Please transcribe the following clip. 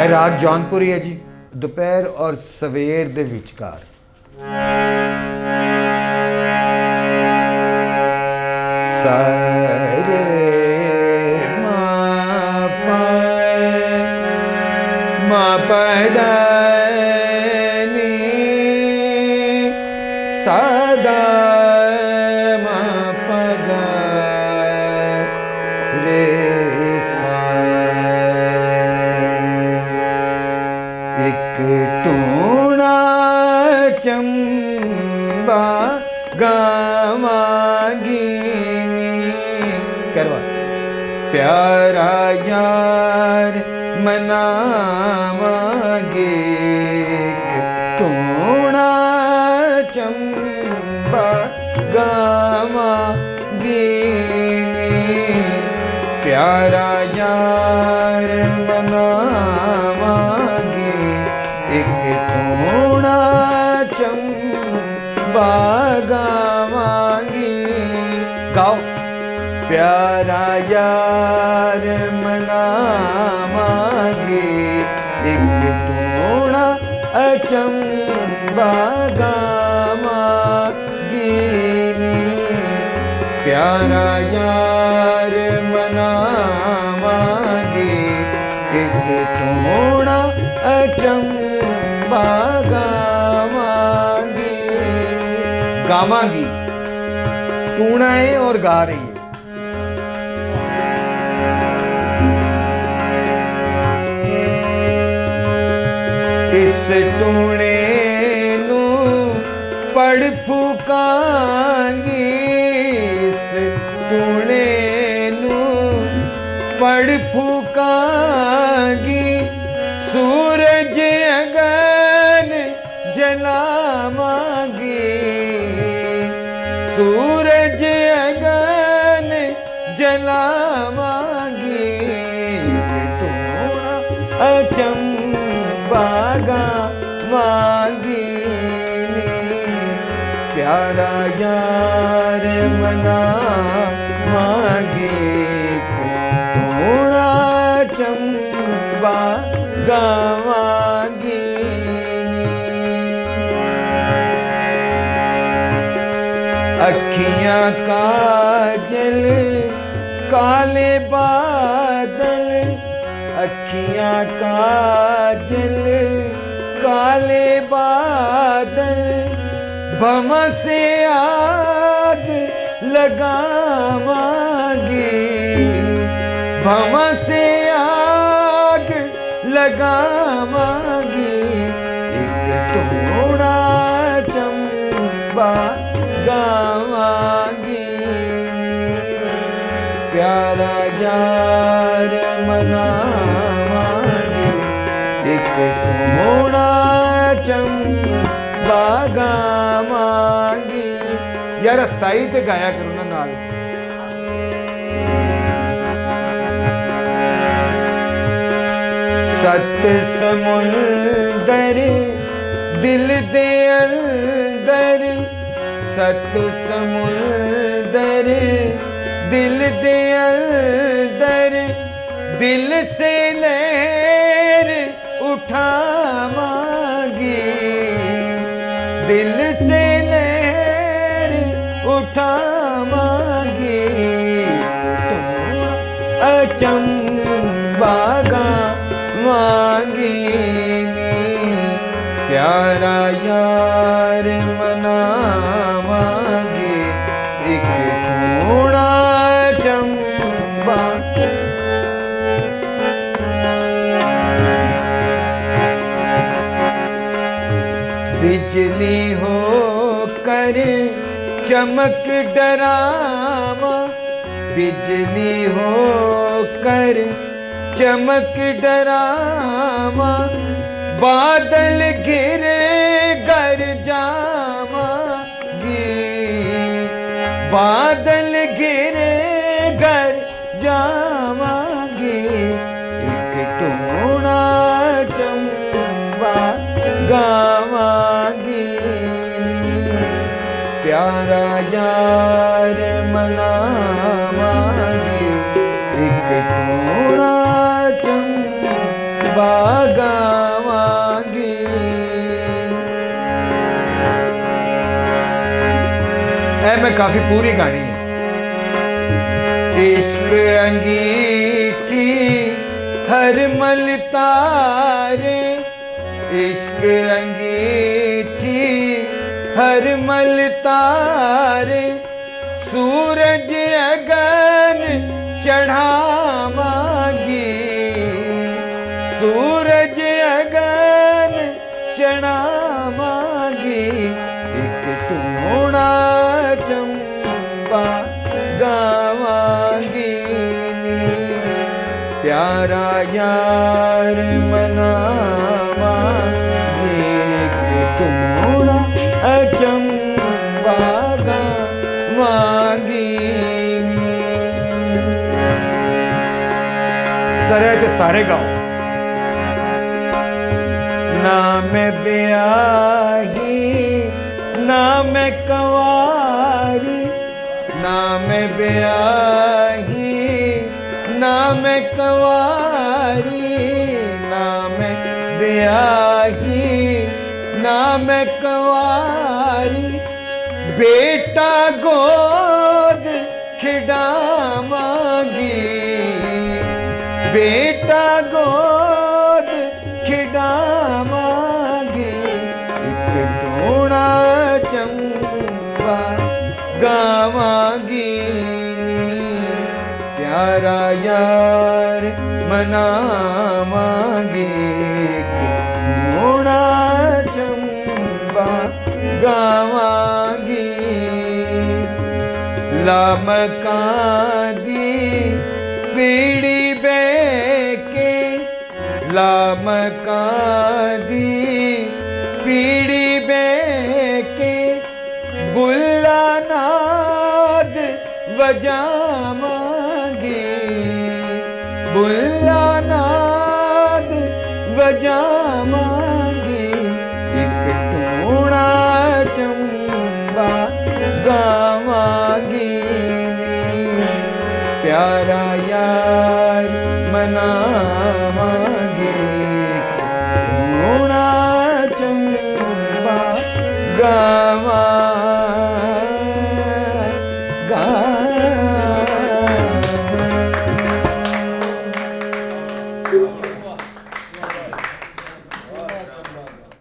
ਇਹ ਰਾਗ ਜੌਨਪੁਰੀ ਹੈ ਜੀ। ਦੁਪਹਿਰ ਔਰ ਸਵੇਰ ਦੇ ਵਿਚਕਾਰ ਸਾਰੇ ਮਾ ਪਦਾ ਨੀ ਸਦਾ ਮਾ ਪਗਾ ਰੇ ਇੱਕ ਟੂਣਾ ਚੰਬਾ ਗਾਵਾਂਗੀ ਨੀ ਕਰਵਾ प्यारा यार मनावांगे टूणा चंबा गावांगे प्यारा यार मनावांगे एक टूणा चंबा गावांगे गाओ प्यारा यार मनावांगे एक टूणा अचंबा गावांगे प्यारा यार मनावांगे एक टूणा अचंबा गावांगे गावांगी टूणा है और गा रही है। इस टूणे नू पढ़ फूकांगी इस टूणे नू पढ़ फूकांगी सूरज अगन जलावांगी सूरज अगन जलावांगी टूणा अचंबा गावांगी प्यारा यार मनावांगी टूणा चंबा गावांगी अखियां काजल काले बादल अखियां काजल काले बादल भमा से आग लगावांगी भमा से आग लगावांगी एक टूणा चंबा गावांगी प्यारा यार मनावांगी एक टूणा चंबा गावांगी। यार अस्ताई ते गाया करो ना नाल। सत समुंदर दिल दे अंदर सत समुंदर दिल दे अंदर दिल से लहर उठावांगी दिल से लहर उठावांगी अचंबा गावांगी प्यारा यार मनावांगी एक टूणा चंबा बिजली हो कर चमक डरावा बिजली हो कर चमक डरावा बादल घिरे घर जावांगी बादल घिरे घर जावांगी एक टूणा चंबा गावांगी प्यारा यार मनावांगी एक टूणा चंबा में काफी पूरी गानी है। इश्क अंगीठी हर मल तारे, इश्क अंगीठी हर मल तारे, सूरज अगन चढ़ावांगी, सूरज अगन चढ़ावांगी, एक टूणा चंपा गावांगी, प्यारा यार मनावांगी, एक टूणा चंपा गावांगी। सारे ते सारे गाओ। ना मैं ब्याही ना मैं कंवारी, ना मैं ब्याही ना मैं कंवारी, ना मैं ब्याही ना मैं कंवारी, बेटा गोद खिडावांगी, बेटा गोद खिडावांगी, एक टूणा चंपा गावांगी, प्यारा यार मनावांगी, एक टूणा चंपा गावांगी। लामकां दी पीड़ी बेके, लामकां दी पीड़ी बेके, बुल्ला नाद वजावांगी, बुल्ला नाद वजावांगी, एक टूणा चंपा गावांगी, प्यारा यार मनावांगी, टूणा चंपा गावांगी।